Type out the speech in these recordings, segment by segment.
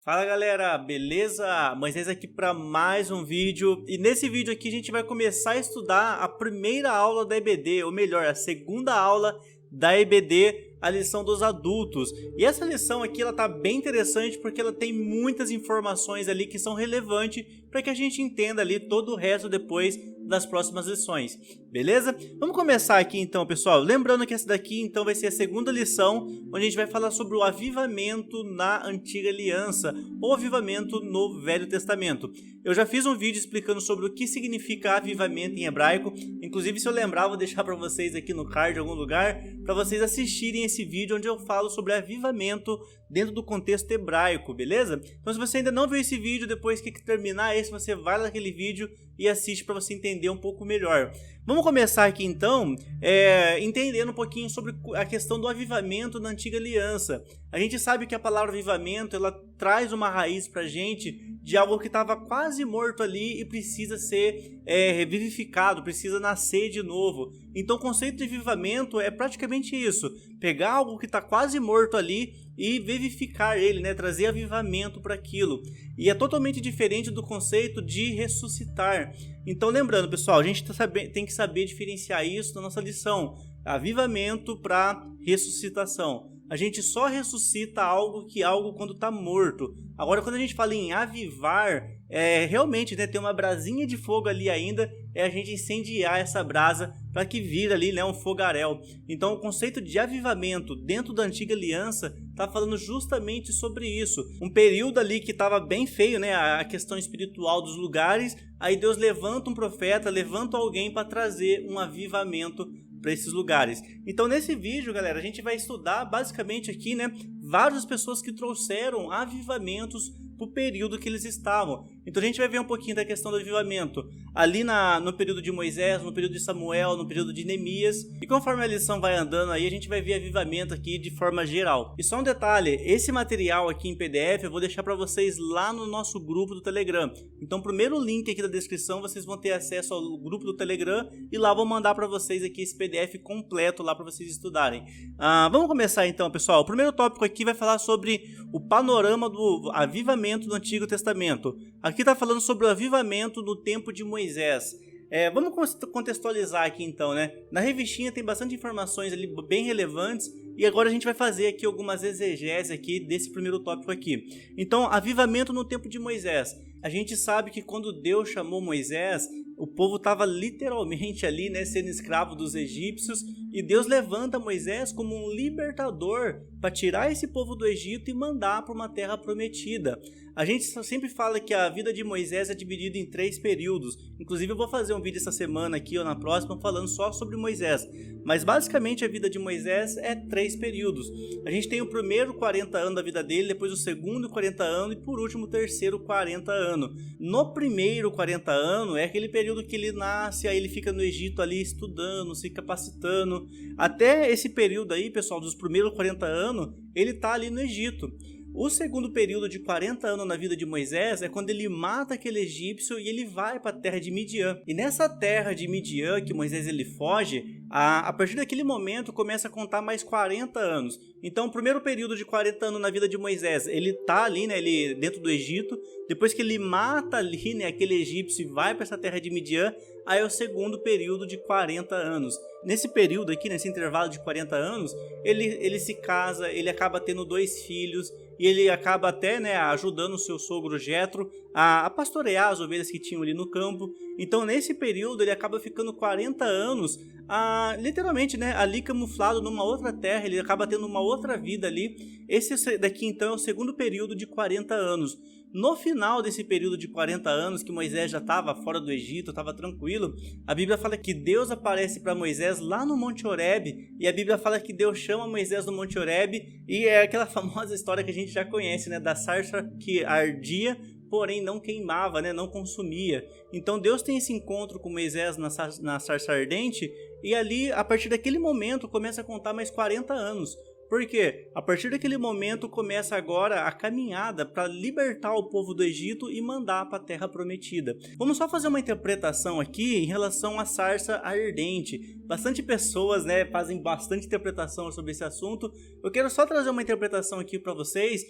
Fala galera, beleza? Moisés aqui para mais um vídeo e nesse vídeo aqui a gente vai começar a estudar a primeira aula da EBD, ou melhor, a segunda aula da EBD, a lição dos adultos. E essa lição aqui ela tá bem interessante porque ela tem muitas informações ali que são relevantes para que a gente entenda ali todo o resto depois das próximas lições, beleza? Vamos começar aqui então, pessoal. Lembrando que essa daqui então vai ser a segunda lição, onde a gente vai falar sobre o avivamento na Antiga Aliança, ou avivamento no Velho Testamento. Eu já fiz um vídeo explicando sobre o que significa avivamento em hebraico, inclusive se eu lembrar vou deixar para vocês aqui no card em algum lugar, para vocês assistirem esse vídeo onde eu falo sobre avivamento dentro do contexto hebraico, beleza? Então se você ainda não viu esse vídeo, depois que terminar esse, você vai lá naquele vídeo e assiste para você entender um pouco melhor. Vamos começar aqui então, entendendo um pouquinho sobre a questão do avivamento na Antiga Aliança. A gente sabe que a palavra avivamento, ela traz uma raiz pra gente de algo que estava quase morto ali e precisa ser revivificado, precisa nascer de novo. Então o conceito de avivamento é praticamente isso, pegar algo que está quase morto ali e vivificar ele, né? Trazer avivamento para aquilo. E é totalmente diferente do conceito de ressuscitar. Então lembrando, pessoal, a gente tem que saber diferenciar isso na nossa lição. Avivamento para ressuscitação. A gente só ressuscita algo quando está morto. Agora, quando a gente fala em avivar, realmente, né, tem uma brasinha de fogo ali ainda, é a gente incendiar essa brasa para que vira ali, né, um fogaréu. Então, o conceito de avivamento dentro da Antiga Aliança está falando justamente sobre isso. Um período ali que estava bem feio, né, a questão espiritual dos lugares, aí Deus levanta um profeta, levanta alguém para trazer um avivamento para esses lugares. Então nesse vídeo, galera, a gente vai estudar basicamente aqui, né, várias pessoas que trouxeram avivamentos para o período que eles estavam. Então a gente vai ver um pouquinho da questão do avivamento ali no período de Moisés, no período de Samuel, no período de Neemias. E conforme a lição vai andando aí, a gente vai ver avivamento aqui de forma geral. E só um detalhe, esse material aqui em PDF eu vou deixar para vocês lá no nosso grupo do Telegram. Então o primeiro link aqui da descrição, vocês vão ter acesso ao grupo do Telegram e lá eu vou mandar para vocês aqui esse PDF completo lá para vocês estudarem. Vamos começar então, pessoal. O primeiro tópico aqui vai falar sobre o panorama do avivamento do Antigo Testamento. Aqui está falando sobre o avivamento no tempo de Moisés. Vamos contextualizar aqui então, né? Na revistinha tem bastante informações ali bem relevantes e agora a gente vai fazer aqui algumas exegeses aqui desse primeiro tópico aqui. Então, avivamento no tempo de Moisés. A gente sabe que quando Deus chamou Moisés, o povo estava literalmente ali, né, sendo escravo dos egípcios, e Deus levanta Moisés como um libertador para tirar esse povo do Egito e mandar para uma terra prometida. A gente sempre fala que a vida de Moisés é dividida em 3 períodos. Inclusive eu vou fazer um vídeo essa semana aqui ou na próxima falando só sobre Moisés. Mas basicamente a vida de Moisés é 3 períodos. A gente tem o primeiro 40 anos da vida dele, depois o segundo 40 anos e por último o terceiro 40 anos. No primeiro 40 anos é aquele período que ele nasce, aí ele fica no Egito ali estudando, se capacitando. Até esse período aí, pessoal, dos primeiros 40 anos, ele tá ali no Egito. O segundo período de 40 anos na vida de Moisés é quando ele mata aquele egípcio e ele vai para a terra de Midian. E nessa terra de Midian que Moisés ele foge, a partir daquele momento começa a contar mais 40 anos. Então o primeiro período de 40 anos na vida de Moisés, ele tá ali, né, ele dentro do Egito. Depois que ele mata ali, né, aquele egípcio e vai para essa terra de Midian, aí é o segundo período de 40 anos. Nesse período aqui, nesse intervalo de 40 anos, ele se casa, ele acaba tendo 2 filhos e ele acaba até, né, ajudando o seu sogro Jetro a pastorear as ovelhas que tinham ali no campo. Então nesse período ele acaba ficando 40 anos literalmente, né, ali camuflado numa outra terra, ele acaba tendo uma outra vida ali. Esse daqui então é o segundo período de 40 anos. No final desse período de 40 anos, que Moisés já estava fora do Egito, estava tranquilo, a Bíblia fala que Deus aparece para Moisés lá no Monte Horebe, e a Bíblia fala que Deus chama Moisés no Monte Horebe, e é aquela famosa história que a gente já conhece, né, da sarça que ardia, porém não queimava, né, não consumia. Então Deus tem esse encontro com Moisés na sarça ardente, e ali, a partir daquele momento, começa a contar mais 40 anos. Por quê? A partir daquele momento começa agora a caminhada para libertar o povo do Egito e mandar para a Terra Prometida. Vamos só fazer uma interpretação aqui em relação à sarça ardente. Bastante pessoas, né, fazem bastante interpretação sobre esse assunto. Eu quero só trazer uma interpretação aqui para vocês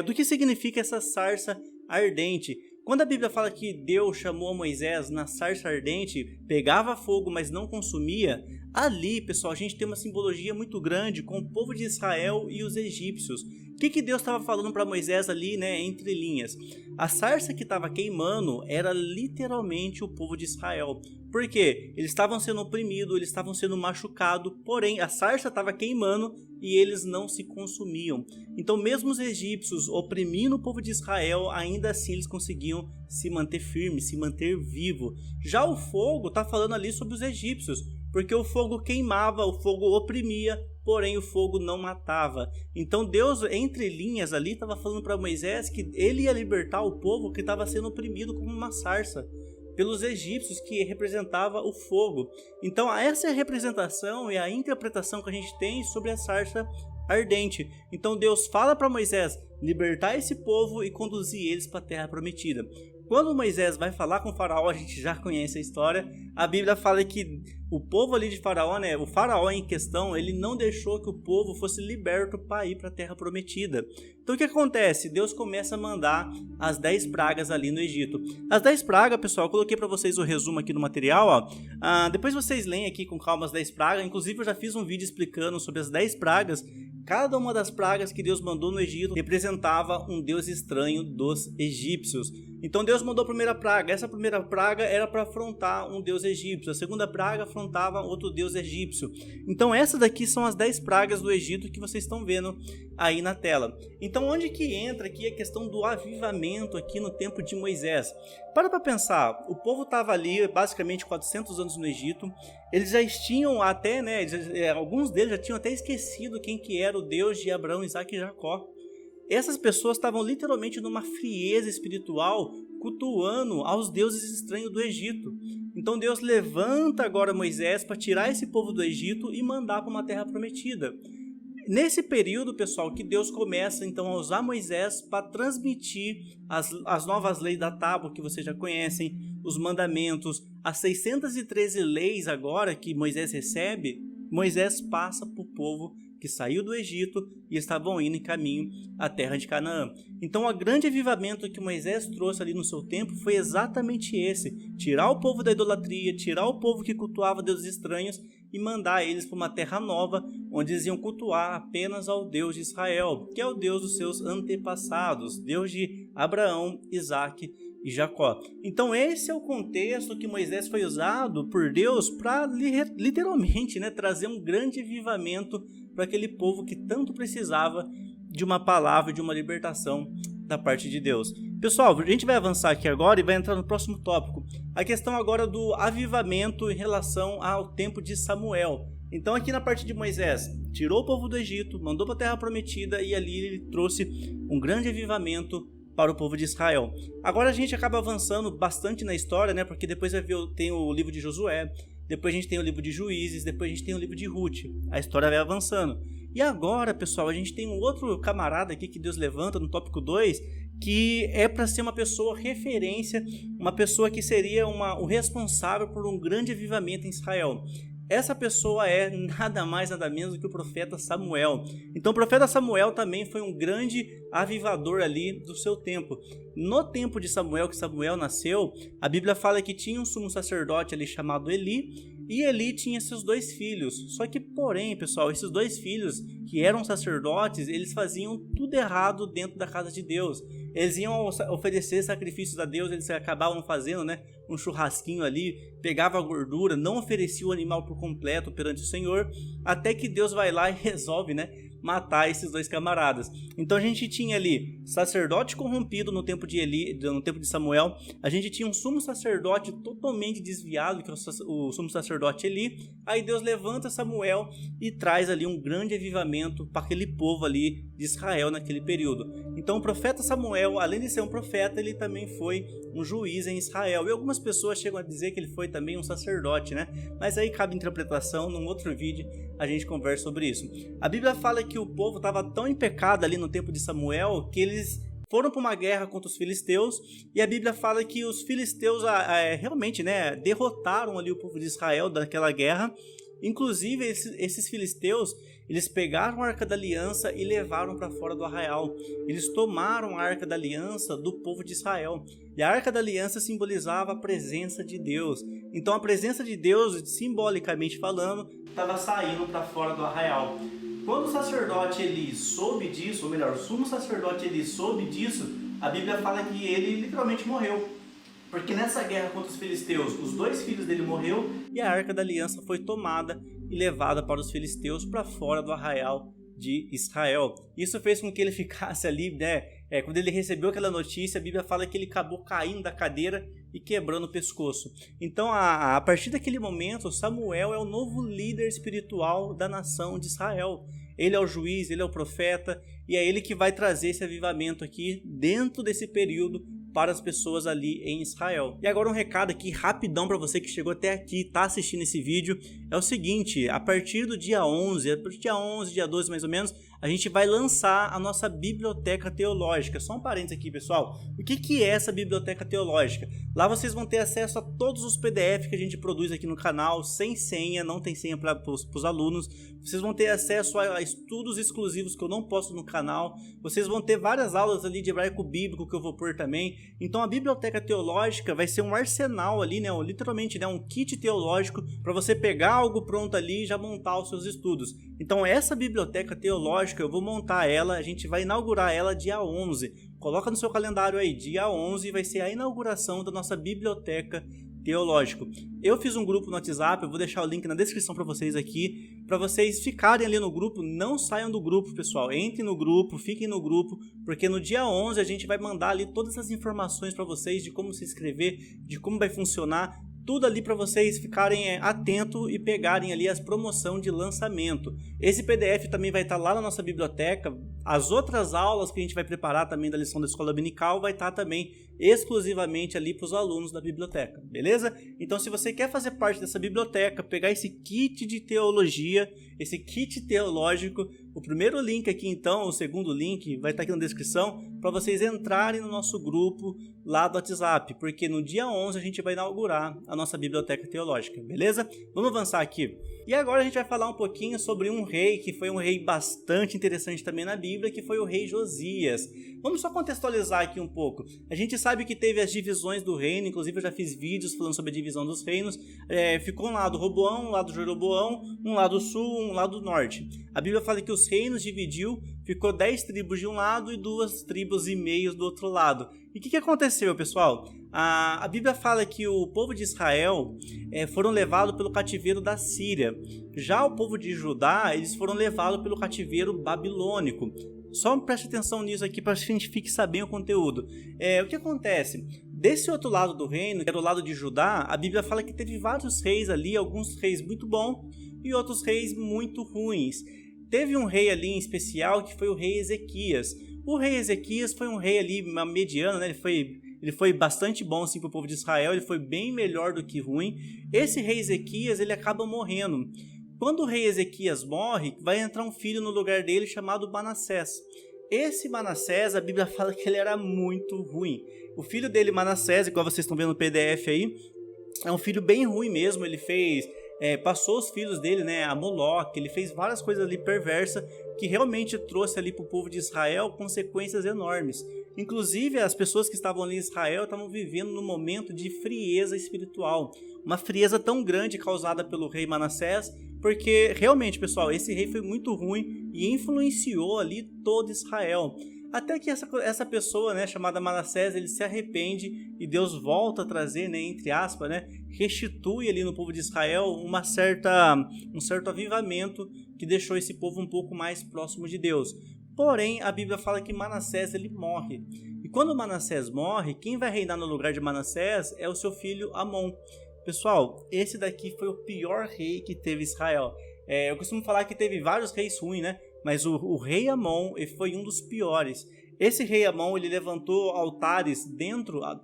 do que significa essa sarça ardente. Quando a Bíblia fala que Deus chamou Moisés na sarça ardente, pegava fogo, mas não consumia, ali, pessoal, a gente tem uma simbologia muito grande com o povo de Israel e os egípcios. O que Deus estava falando para Moisés ali, né, entre linhas? A sarça que estava queimando era literalmente o povo de Israel. Por quê? Eles estavam sendo oprimidos, eles estavam sendo machucados, porém a sarça estava queimando e eles não se consumiam. Então mesmo os egípcios oprimindo o povo de Israel, ainda assim eles conseguiam se manter firmes, se manter vivo. Já o fogo está falando ali sobre os egípcios, porque o fogo queimava, o fogo oprimia, porém o fogo não matava. Então Deus, entre linhas ali, estava falando para Moisés que ele ia libertar o povo que estava sendo oprimido como uma sarça pelos egípcios, que representava o fogo. Então essa é a representação e a interpretação que a gente tem sobre a sarça ardente. Então Deus fala para Moisés libertar esse povo e conduzir eles para a Terra Prometida. Quando Moisés vai falar com o faraó, a gente já conhece a história, a Bíblia fala que o povo ali de faraó, né, o faraó em questão, ele não deixou que o povo fosse liberto para ir para a Terra Prometida. Então o que acontece? Deus começa a mandar as 10 pragas ali no Egito. As 10 pragas, pessoal, eu coloquei para vocês o resumo aqui no material, ó. Depois vocês leem aqui com calma as 10 pragas, inclusive eu já fiz um vídeo explicando sobre as 10 pragas. Cada uma das pragas que Deus mandou no Egito representava um deus estranho dos egípcios. Então Deus mandou a primeira praga. Essa primeira praga era para afrontar um deus egípcio. A segunda praga afrontava outro deus egípcio. Então essas daqui são as 10 pragas do Egito que vocês estão vendo aí na tela. Então onde que entra aqui a questão do avivamento aqui no tempo de Moisés? Para pensar, o povo estava ali basicamente 400 anos no Egito. Eles já tinham até, né, alguns deles já tinham até esquecido quem que era o Deus de Abraão, Isaac e Jacó. Essas pessoas estavam literalmente numa frieza espiritual, cultuando aos deuses estranhos do Egito. Então Deus levanta agora Moisés para tirar esse povo do Egito e mandar para uma terra prometida. Nesse período, pessoal, que Deus começa então a usar Moisés para transmitir as novas leis da tábua que vocês já conhecem, os mandamentos, as 613 leis agora que Moisés recebe, Moisés passa para o povo que saiu do Egito e estavam indo em caminho à terra de Canaã. Então o grande avivamento que Moisés trouxe ali no seu tempo foi exatamente esse: tirar o povo da idolatria, tirar o povo que cultuava deuses estranhos e mandar eles para uma terra nova, onde eles iam cultuar apenas ao Deus de Israel, que é o Deus dos seus antepassados, Deus de Abraão, Isaac e Jacó. Então esse é o contexto que Moisés foi usado por Deus para literalmente, né, trazer um grande avivamento para aquele povo que tanto precisava de uma palavra, de uma libertação da parte de Deus. Pessoal, a gente vai avançar aqui agora e vai entrar no próximo tópico. A questão agora do avivamento em relação ao tempo de Samuel. Então aqui na parte de Moisés, tirou o povo do Egito, mandou para a Terra Prometida e ali ele trouxe um grande avivamento para o povo de Israel. Agora a gente acaba avançando bastante na história, né? Porque depois tem o livro de Josué, depois a gente tem o livro de Juízes, depois a gente tem o livro de Ruth. A história vai avançando. E agora, pessoal, a gente tem um outro camarada aqui que Deus levanta no tópico 2, que é para ser uma pessoa referência, uma pessoa que seria o responsável por um grande avivamento em Israel. Essa pessoa é nada mais, nada menos do que o profeta Samuel. Então o profeta Samuel também foi um grande avivador ali do seu tempo. No tempo de Samuel, que Samuel nasceu, a Bíblia fala que tinha um sumo sacerdote ali chamado Eli, e Eli tinha seus 2 filhos. Só que, porém, pessoal, esses 2 filhos que eram sacerdotes, eles faziam tudo errado dentro da casa de Deus. Eles iam oferecer sacrifícios a Deus, eles acabavam fazendo, né, um churrasquinho ali, pegava a gordura, não oferecia o animal por completo perante o Senhor, até que Deus vai lá e resolve, né, matar esses 2 camaradas. Então a gente tinha ali sacerdote corrompido no tempo de Eli, no tempo de Samuel. A gente tinha um sumo sacerdote totalmente desviado, que é o sumo sacerdote Eli. Aí Deus levanta Samuel e traz ali um grande avivamento para aquele povo ali de Israel naquele período. Então o profeta Samuel, além de ser um profeta, ele também foi um juiz em Israel. E algumas pessoas chegam a dizer que ele foi também um sacerdote, né? Mas aí cabe interpretação, num outro vídeo a gente conversa sobre isso. A Bíblia fala que o povo estava tão em pecado ali no tempo de Samuel que eles foram para uma guerra contra os filisteus, e a Bíblia fala que os filisteus realmente, né, derrotaram ali o povo de Israel daquela guerra. Inclusive esses filisteus, eles pegaram a Arca da Aliança e levaram para fora do arraial. Eles tomaram a Arca da Aliança do povo de Israel. E a Arca da Aliança simbolizava a presença de Deus. Então a presença de Deus, simbolicamente falando, estava saindo para fora do arraial. Quando o sacerdote ele soube disso, ou melhor, o sumo sacerdote ele soube disso, a Bíblia fala que ele literalmente morreu. Porque nessa guerra contra os filisteus, os 2 filhos dele morreram e a Arca da Aliança foi tomada e levada para os filisteus para fora do arraial de Israel. Isso fez com que ele ficasse ali, né? Quando ele recebeu aquela notícia, a Bíblia fala que ele acabou caindo da cadeira e quebrando o pescoço. Então, a partir daquele momento, Samuel é o novo líder espiritual da nação de Israel. Ele é o juiz, ele é o profeta, e é ele que vai trazer esse avivamento aqui dentro desse período para as pessoas ali em Israel. E agora um recado aqui rapidão para você que chegou até aqui, está assistindo esse vídeo, é o seguinte: a partir do dia 11, dia 12 mais ou menos, a gente vai lançar a nossa biblioteca teológica. Só um parênteses aqui, pessoal. O que é essa biblioteca teológica? Lá vocês vão ter acesso a todos os PDF que a gente produz aqui no canal, sem senha, não tem senha para os alunos. Vocês vão ter acesso a estudos exclusivos que eu não posto no canal. Vocês vão ter várias aulas ali de hebraico bíblico que eu vou pôr também. Então a biblioteca teológica vai ser um arsenal ali, né? Literalmente, né? Um kit teológico para você pegar algo pronto ali e já montar os seus estudos. Então essa biblioteca teológica eu vou montar ela, a gente vai inaugurar ela dia 11. Coloca no seu calendário aí, dia 11 vai ser a inauguração da nossa biblioteca teológica. Eu fiz um grupo no WhatsApp, eu vou deixar o link na descrição para vocês aqui, para vocês ficarem ali no grupo. Não saiam do grupo, pessoal, entrem no grupo, fiquem no grupo, porque no dia 11 a gente vai mandar ali todas as informações para vocês de como se inscrever, de como vai funcionar, tudo ali para vocês ficarem atentos e pegarem ali as promoções de lançamento. Esse PDF também vai estar lá na nossa biblioteca. As outras aulas que a gente vai preparar também da lição da escola dominical vai estar também exclusivamente ali para os alunos da biblioteca, beleza? Então se você quer fazer parte dessa biblioteca, pegar esse kit de teologia, esse kit teológico, o primeiro link aqui então, o segundo link vai estar aqui na descrição, para vocês entrarem no nosso grupo lá do WhatsApp, porque no dia 11 a gente vai inaugurar a nossa biblioteca teológica, beleza? Vamos avançar aqui. E agora a gente vai falar um pouquinho sobre um rei que foi um rei bastante interessante também na Bíblia, que foi o rei Josias. Vamos só contextualizar aqui um pouco. A gente sabe que teve as divisões do reino, inclusive eu já fiz vídeos falando sobre a divisão dos reinos. Ficou um lado Roboão, um lado Jeroboão, um lado sul, um lado norte. A Bíblia fala que os reinos dividiu, ficou 10 tribos de um lado e 2 tribos e meios do outro lado. E o que aconteceu, pessoal? A Bíblia fala que o povo de Israel foram levados pelo cativeiro da Síria. Já o povo de Judá, eles foram levados pelo cativeiro babilônico. Só preste atenção nisso aqui para que a gente fique sabendo o conteúdo. O que acontece? Desse outro lado do reino, que era o lado de Judá, a Bíblia fala que teve vários reis ali, alguns reis muito bons e outros reis muito ruins. Teve um rei ali em especial que foi o rei Ezequias. O rei Ezequias foi um rei ali mediano, né? Ele foi bastante bom assim, para o povo de Israel, ele foi bem melhor do que ruim. Esse rei Ezequias ele acaba morrendo. Quando o rei Ezequias morre, vai entrar um filho no lugar dele chamado Manassés. Esse Manassés, a Bíblia fala que ele era muito ruim. O filho dele, Manassés, igual vocês estão vendo no PDF aí, é um filho bem ruim mesmo. Ele passou os filhos dele, né, a Moloque, ele fez várias coisas ali perversas que realmente trouxe ali para o povo de Israel consequências enormes. Inclusive as pessoas que estavam ali em Israel estavam vivendo num momento de frieza espiritual, uma frieza tão grande causada pelo rei Manassés, porque realmente, pessoal, esse rei foi muito ruim e influenciou ali todo Israel. Até que essa pessoa, né, chamada Manassés, ele se arrepende e Deus volta a trazer, né, entre aspas, né, restitui ali no povo de Israel um certo avivamento que deixou esse povo um pouco mais próximo de Deus. Porém, a Bíblia fala que Manassés ele morre. E quando Manassés morre, quem vai reinar no lugar de Manassés é o seu filho Amon. Pessoal, esse daqui foi o pior rei que teve Israel. Eu costumo falar que teve vários reis ruins, né? Mas o rei Amon foi um dos piores. Esse rei Amon, ele levantou altares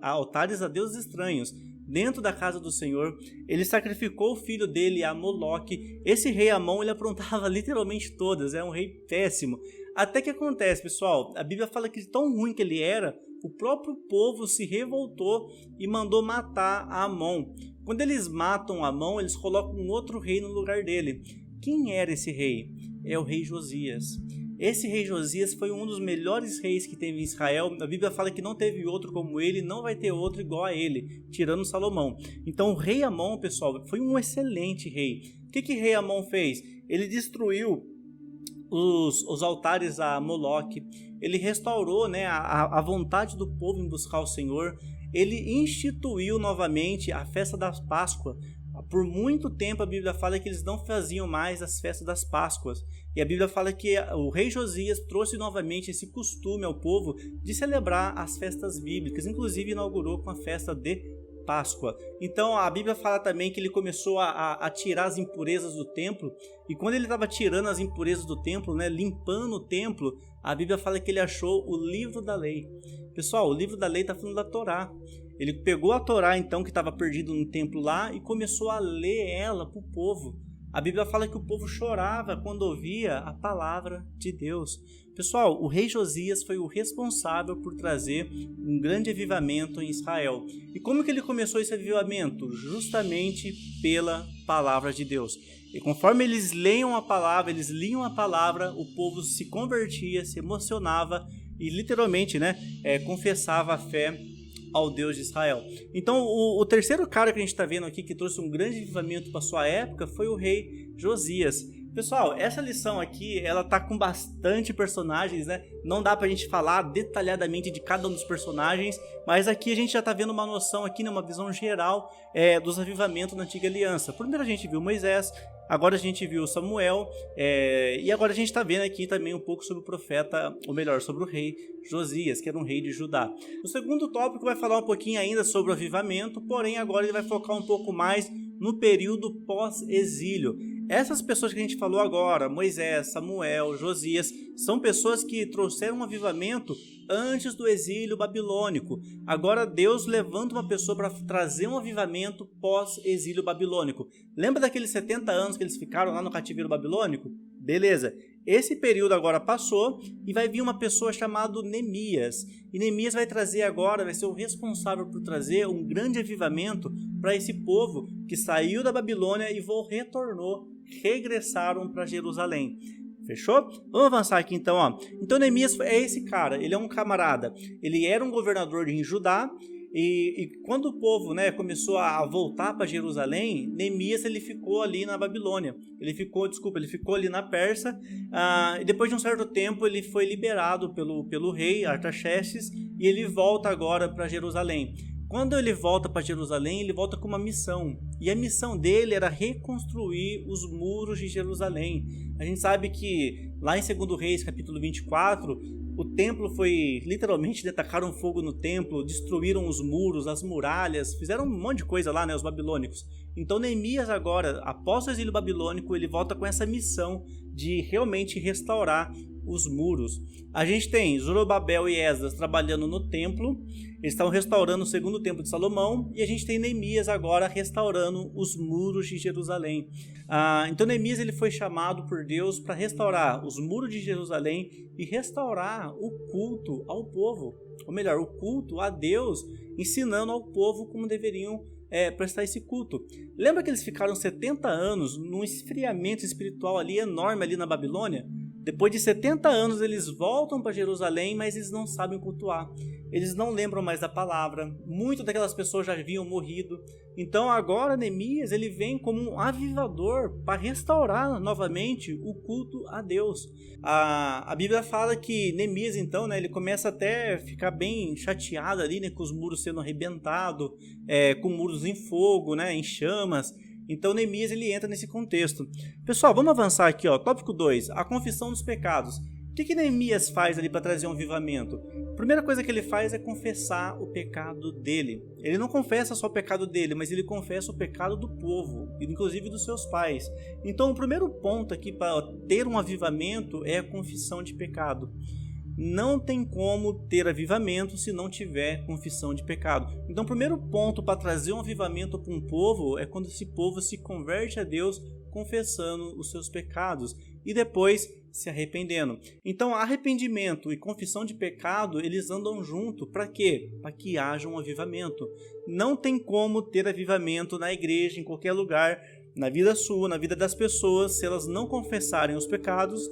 altares a deuses estranhos dentro da casa do Senhor. Ele sacrificou o filho dele a Moloque. Esse rei Amon, ele aprontava literalmente todas, é um rei péssimo. Até que acontece, pessoal, a Bíblia fala que de tão ruim que ele era, o próprio povo se revoltou e mandou matar a Amon. Quando eles matam Amon, eles colocam um outro rei no lugar dele. Quem era esse rei? É o rei Josias. Esse rei Josias foi um dos melhores reis que teve em Israel. A Bíblia fala que não teve outro como ele, não vai ter outro igual a ele, tirando Salomão. Então o rei Amon, pessoal, foi um excelente rei. O que rei Amon fez? Ele destruiu os altares a Moloque. Ele restaurou, né, a vontade do povo em buscar o Senhor. Ele instituiu novamente a festa da Páscoa. Por muito tempo a Bíblia fala que eles não faziam mais as festas das Páscoas. E a Bíblia fala que o rei Josias trouxe novamente esse costume ao povo de celebrar as festas bíblicas. Inclusive inaugurou com a festa de Páscoa. Então a Bíblia fala também que ele começou a tirar as impurezas do templo. E quando ele estava tirando as impurezas do templo, né, limpando o templo, a Bíblia fala que ele achou o livro da lei. Pessoal, o livro da lei está falando da Torá. Ele pegou a Torá, então, que estava perdido no templo lá, e começou a ler ela para o povo. A Bíblia fala que o povo chorava quando ouvia a palavra de Deus. Pessoal, o rei Josias foi o responsável por trazer um grande avivamento em Israel. E como que ele começou esse avivamento? Justamente pela palavra de Deus. E conforme eles liam a palavra, o povo se convertia, se emocionava e literalmente, né, confessava a fé ao Deus de Israel. Então o terceiro cara que a gente está vendo aqui que trouxe um grande avivamento para sua época foi o rei Josias. Pessoal, essa lição aqui, ela tá com bastante personagens, né? Não dá pra gente falar detalhadamente de cada um dos personagens, mas aqui a gente já tá vendo uma noção aqui, né? Uma visão geral dos avivamentos da Antiga Aliança. Primeiro a gente viu Moisés, agora a gente viu Samuel, e agora a gente tá vendo aqui também um pouco sobre o profeta, ou melhor, sobre o rei Josias, que era um rei de Judá. O segundo tópico vai falar um pouquinho ainda sobre o avivamento, porém agora ele vai focar um pouco mais no período pós-exílio. Essas pessoas que a gente falou agora, Moisés, Samuel, Josias, são pessoas que trouxeram um avivamento antes do exílio babilônico. Agora Deus levanta uma pessoa para trazer um avivamento pós-exílio babilônico. Lembra daqueles 70 anos que eles ficaram lá no cativeiro babilônico? Beleza. Esse período agora passou e vai vir uma pessoa chamada Neemias. E Neemias vai trazer agora, vai ser o responsável por trazer um grande avivamento para esse povo que saiu da Babilônia e regressaram para Jerusalém. Fechou? Vamos avançar aqui então, ó. Então Neemias é esse cara, ele é um camarada. Ele era um governador em Judá. E quando o povo, né, começou a voltar para Jerusalém, Neemias ele ficou ali na Babilônia. Ele ficou ali na Pérsia. E depois de um certo tempo ele foi liberado pelo rei Artaxerxes e ele volta agora para Jerusalém. Quando ele volta para Jerusalém, ele volta com uma missão. E a missão dele era reconstruir os muros de Jerusalém. A gente sabe que lá em 2 Reis, capítulo 24, o templo foi, literalmente, tacaram fogo no templo, destruíram os muros, as muralhas, fizeram um monte de coisa lá, né, os babilônicos. Então Neemias agora, após o exílio babilônico, ele volta com essa missão de realmente restaurar os muros. A gente tem Zorobabel e Esdras trabalhando no templo, eles estão restaurando o segundo templo de Salomão, e a gente tem Neemias agora restaurando os muros de Jerusalém. Então Neemias ele foi chamado por Deus para restaurar os muros de Jerusalém e restaurar o culto ao povo, ou melhor, o culto a Deus, ensinando ao povo como deveriam prestar esse culto. Lembra que eles ficaram 70 anos num esfriamento espiritual ali enorme ali na Babilônia? Depois de 70 anos eles voltam para Jerusalém, mas eles não sabem cultuar. Eles não lembram mais da palavra. Muitas daquelas pessoas já haviam morrido. Então agora Neemias ele vem como um avivador para restaurar novamente o culto a Deus. A Bíblia fala que Neemias então, né, ele começa até a ficar bem chateado ali, né, com os muros sendo arrebentados, com muros em fogo, né, em chamas. Então Neemias ele entra nesse contexto. Pessoal, vamos avançar aqui, ó. Tópico 2, a confissão dos pecados. O que Neemias faz ali para trazer um avivamento? A primeira coisa que ele faz é confessar o pecado dele. Ele não confessa só o pecado dele, mas ele confessa o pecado do povo, inclusive dos seus pais. Então o primeiro ponto aqui para ter um avivamento é a confissão de pecado. não tem como ter avivamento se não tiver confissão de pecado. Então o primeiro ponto para trazer um avivamento para um povo é quando esse povo se converte a Deus confessando os seus pecados e depois se arrependendo. Então arrependimento e confissão de pecado, eles andam junto. Para quê? Para que haja um avivamento. Não tem como ter avivamento na igreja, em qualquer lugar, na vida sua, na vida das pessoas, se elas não confessarem os pecados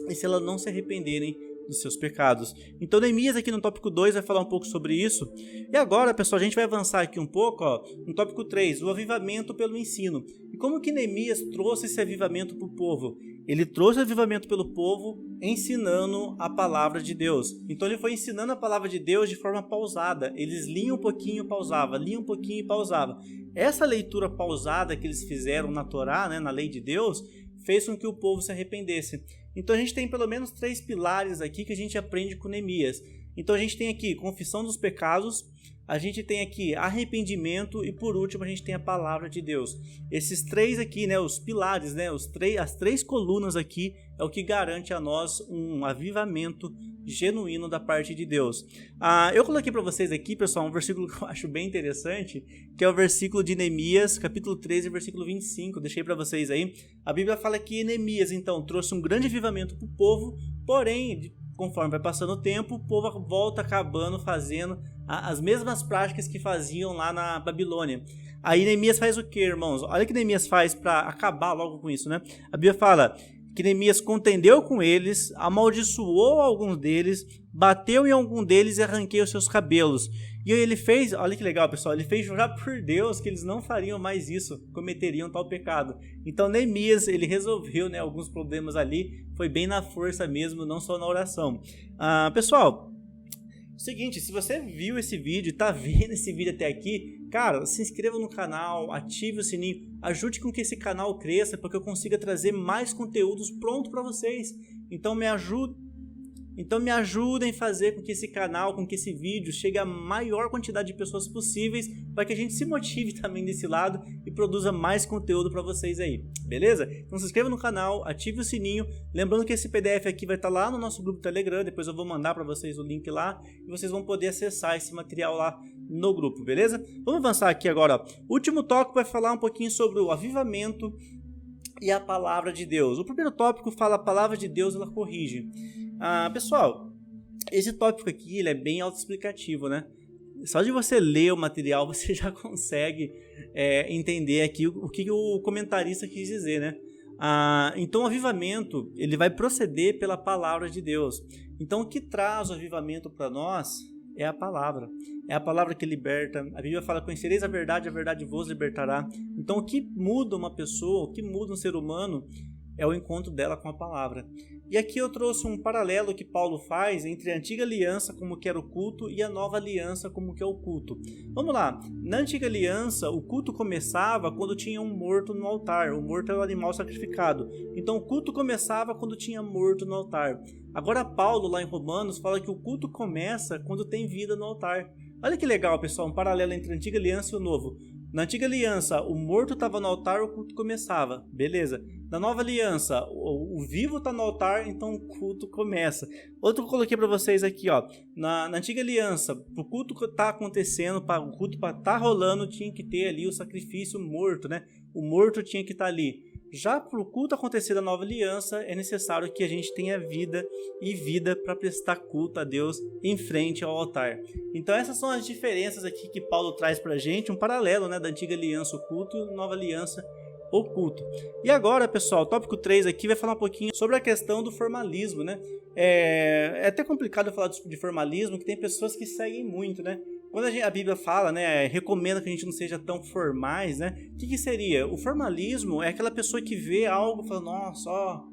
e se elas não se arrependerem dos seus pecados. Então Neemias aqui no tópico 2 vai falar um pouco sobre isso. E agora, pessoal, a gente vai avançar aqui um pouco, no tópico 3, o avivamento pelo ensino. E como que Neemias trouxe esse avivamento para o povo? Ele trouxe avivamento pelo povo ensinando a palavra de Deus. Então ele foi ensinando a palavra de Deus de forma pausada. Eles liam um pouquinho e pausavam, liam um pouquinho e pausavam. Essa leitura pausada que eles fizeram na Torá, né, na lei de Deus, fez com que o povo se arrependesse. Então a gente tem pelo menos 3 pilares aqui que a gente aprende com Neemias. Então a gente tem aqui confissão dos pecados, a gente tem aqui arrependimento e por último a gente tem a palavra de Deus. Esses 3 aqui, né, os pilares, né, as 3 colunas aqui é o que garante a nós um avivamento genuíno da parte de Deus. Eu coloquei para vocês aqui, pessoal, um versículo que eu acho bem interessante, que é o versículo de Neemias, capítulo 13, versículo 25. Deixei para vocês aí. A Bíblia fala que Neemias, então, trouxe um grande avivamento para o povo, porém, conforme vai passando o tempo, o povo volta acabando fazendo as mesmas práticas que faziam lá na Babilônia. Aí Neemias faz o que, irmãos? Olha o que Neemias faz para acabar logo com isso, né? A Bíblia fala que Neemias contendeu com eles, amaldiçoou alguns deles, bateu em algum deles e arranqueou os seus cabelos. E aí ele fez, olha que legal, pessoal, ele fez jurar por Deus que eles não fariam mais isso, cometeriam tal pecado. Então Neemias, ele resolveu, né, alguns problemas ali, foi bem na força mesmo, não só na oração. Pessoal, seguinte, se você viu esse vídeo e tá vendo esse vídeo até aqui, cara, se inscreva no canal, ative o sininho, ajude com que esse canal cresça para que eu consiga trazer mais conteúdos pronto para vocês. Então me ajudem a fazer com que esse canal, com que esse vídeo chegue a maior quantidade de pessoas possíveis, para que a gente se motive também desse lado e produza mais conteúdo para vocês aí, beleza? Então se inscreva no canal, ative o sininho, lembrando que esse PDF aqui vai estar lá no nosso grupo Telegram, depois eu vou mandar para vocês o link lá e vocês vão poder acessar esse material lá no grupo, beleza? Vamos avançar aqui agora, ó. O último tópico vai falar um pouquinho sobre o avivamento e a palavra de Deus. O primeiro tópico fala a palavra de Deus, ela corrige. Pessoal, esse tópico aqui ele é bem autoexplicativo, né? Só de você ler o material você já consegue entender aqui o que o comentarista quis dizer, né? Então o avivamento ele vai proceder pela palavra de Deus. Então o que traz o avivamento para nós é a palavra. É a palavra que liberta. A Bíblia fala: conhecereis a verdade vos libertará. Então o que muda uma pessoa, o que muda um ser humano é o encontro dela com a palavra. E aqui eu trouxe um paralelo que Paulo faz entre a antiga aliança, como que era o culto, e a nova aliança, como que é o culto. Vamos lá, na antiga aliança o culto começava quando tinha um morto no altar. O morto era o animal sacrificado. Então o culto começava quando tinha morto no altar. Agora Paulo lá em Romanos fala que o culto começa quando tem vida no altar. Olha que legal, pessoal, um paralelo entre a antiga aliança e o novo. Na antiga aliança, o morto estava no altar, o culto começava. Beleza. Na nova aliança, o vivo está no altar, então o culto começa. Outro que eu coloquei para vocês aqui, ó. Na antiga aliança, para o culto que está acontecendo, para o culto para estar rolando, tinha que ter ali o sacrifício morto, né? O morto tinha que estar ali. Já para o culto acontecer da nova aliança, é necessário que a gente tenha vida e vida para prestar culto a Deus em frente ao altar. Então essas são as diferenças aqui que Paulo traz para a gente, um paralelo, né, da antiga aliança, o culto, e da nova aliança, o culto. E agora, pessoal, o tópico 3 aqui vai falar um pouquinho sobre a questão do formalismo, né? É até complicado falar de formalismo, que tem pessoas que seguem muito, né? Quando a Bíblia fala, né, recomenda que a gente não seja tão formais, né? O que seria? O formalismo é aquela pessoa que vê algo e fala: nossa, ó,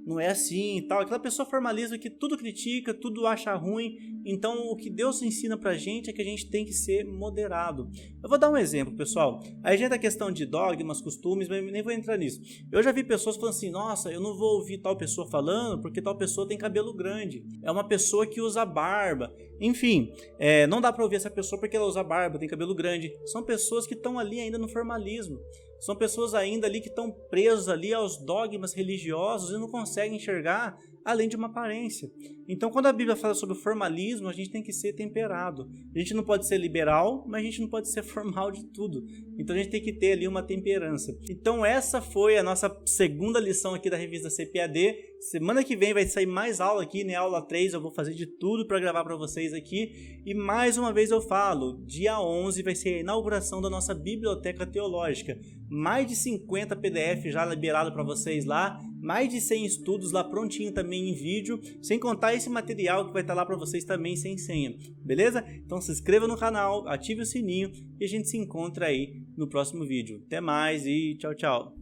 não é assim e tal. Aquela pessoa formalista que tudo critica, tudo acha ruim. Então o que Deus ensina pra gente é que a gente tem que ser moderado. Eu vou dar um exemplo, pessoal. Aí já é da questão de dogmas, costumes, mas nem vou entrar nisso. Eu já vi pessoas falando assim: nossa, eu não vou ouvir tal pessoa falando porque tal pessoa tem cabelo grande. É uma pessoa que usa barba. Enfim, não dá pra ouvir essa pessoa porque ela usa barba, tem cabelo grande. São pessoas que estão ali ainda no formalismo. São pessoas ainda ali que estão presas ali aos dogmas religiosos e não conseguem enxergar além de uma aparência. Então, quando a Bíblia fala sobre o formalismo, a gente tem que ser temperado. A gente não pode ser liberal, mas a gente não pode ser formal de tudo. Então, a gente tem que ter ali uma temperança. Então, essa foi a nossa segunda lição aqui da revista CPAD. Semana que vem vai sair mais aula aqui, né? Aula 3, eu vou fazer de tudo para gravar para vocês aqui. E mais uma vez eu falo, dia 11 vai ser a inauguração da nossa biblioteca teológica. Mais de 50 PDF já liberado para vocês lá, mais de 100 estudos lá prontinho também em vídeo, sem contar esse material que vai estar lá para vocês também sem senha, beleza? Então se inscreva no canal, ative o sininho e a gente se encontra aí no próximo vídeo. Até mais e tchau, tchau!